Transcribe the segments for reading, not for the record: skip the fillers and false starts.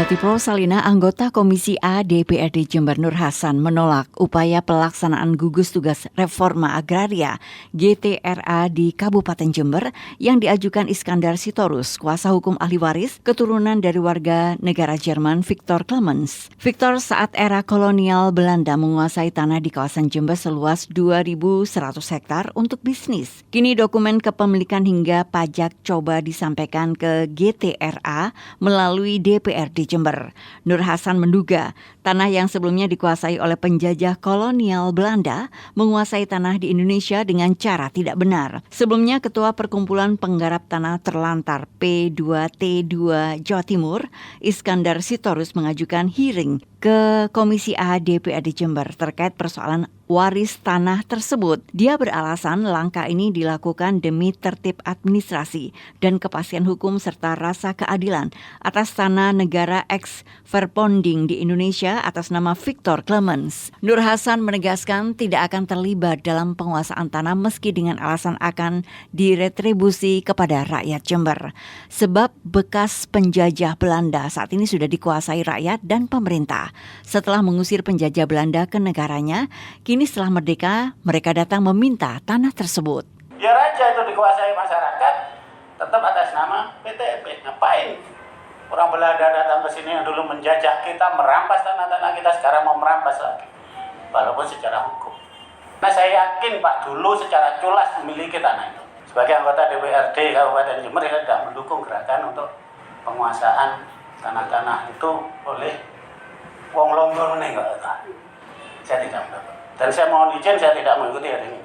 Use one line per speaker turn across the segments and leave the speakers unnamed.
Titip Rosalina, anggota Komisi A DPRD Jember Nur Hasan menolak upaya pelaksanaan gugus tugas reforma agraria GTRA di Kabupaten Jember yang diajukan Iskandar Sitorus, kuasa hukum ahli waris keturunan dari warga negara Jerman Victor Clemens. Victor saat era kolonial Belanda menguasai tanah di kawasan Jember seluas 2.100 hektar untuk bisnis. Kini dokumen kepemilikan hingga pajak coba disampaikan ke GTRA melalui DPRD di Jember. Nur Hasan menduga tanah yang sebelumnya dikuasai oleh penjajah kolonial Belanda menguasai tanah di Indonesia dengan cara tidak benar. Sebelumnya Ketua Perkumpulan Penggarap Tanah Terlantar P2T2 Jawa Timur, Iskandar Sitorus mengajukan hearing ke Komisi A DPRD Jember terkait persoalan waris tanah tersebut. Dia beralasan langkah ini dilakukan demi tertib administrasi dan kepastian hukum serta rasa keadilan atas tanah negara ex-verponding di Indonesia atas nama Victor Clemens. Nur Hasan menegaskan tidak akan terlibat dalam penguasaan tanah meski dengan alasan akan diretribusi kepada rakyat Jember. Sebab bekas penjajah Belanda saat ini sudah dikuasai rakyat dan pemerintah. Setelah mengusir penjajah Belanda ke negaranya, kini setelah merdeka, mereka datang meminta tanah tersebut.
Biar aja itu dikuasai masyarakat, tetap atas nama PTP. Ngapain orang Belanda datang ke sini yang dulu menjajah kita, merampas tanah-tanah kita, sekarang mau merampas lagi. Walaupun secara hukum. Nah saya yakin Pak dulu secara culas memiliki tanah itu. Sebagai anggota DPRD Kabupaten Jember, saya tidak mendukung gerakan untuk penguasaan tanah-tanah itu oleh wong longgar nih enggak. Saya tidak mendukung. Dan saya mohon izin, saya tidak mengikuti hari ini.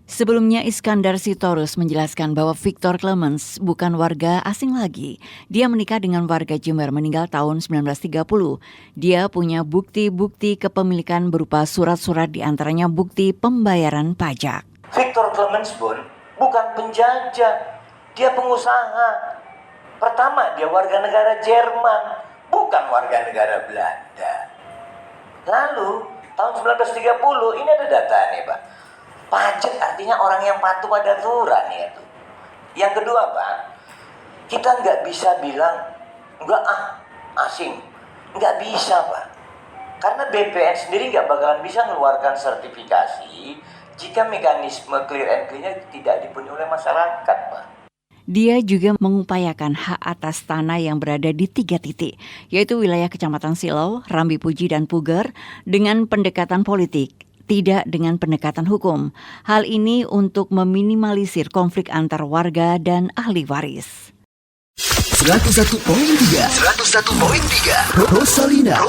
Sebelumnya Iskandar Sitorus menjelaskan bahwa Victor Clemens bukan warga asing lagi. Dia menikah dengan warga Jember meninggal tahun 1930. Dia punya bukti-bukti kepemilikan berupa surat-surat diantaranya bukti pembayaran pajak.
Victor Clemens pun bukan penjajah, dia pengusaha. Pertama, dia warga negara Jerman, bukan warga negara Belanda. Lalu, tahun 1930, ini ada datanya Pak. Pajak artinya orang yang patuh pada aturan ya tuh. Yang kedua Pak, kita nggak bisa bilang, enggak asing. Nggak bisa Pak. Karena BPN sendiri nggak bakalan bisa mengeluarkan sertifikasi jika mekanisme clear and clear-nya tidak dipenuhi oleh masyarakat Pak.
Dia juga mengupayakan hak atas tanah yang berada di 3 titik, yaitu wilayah Kecamatan Silau, Rambi Puji, dan Puger dengan pendekatan politik, tidak dengan pendekatan hukum. Hal ini untuk meminimalisir konflik antar warga dan ahli waris.
101.3 Rosalina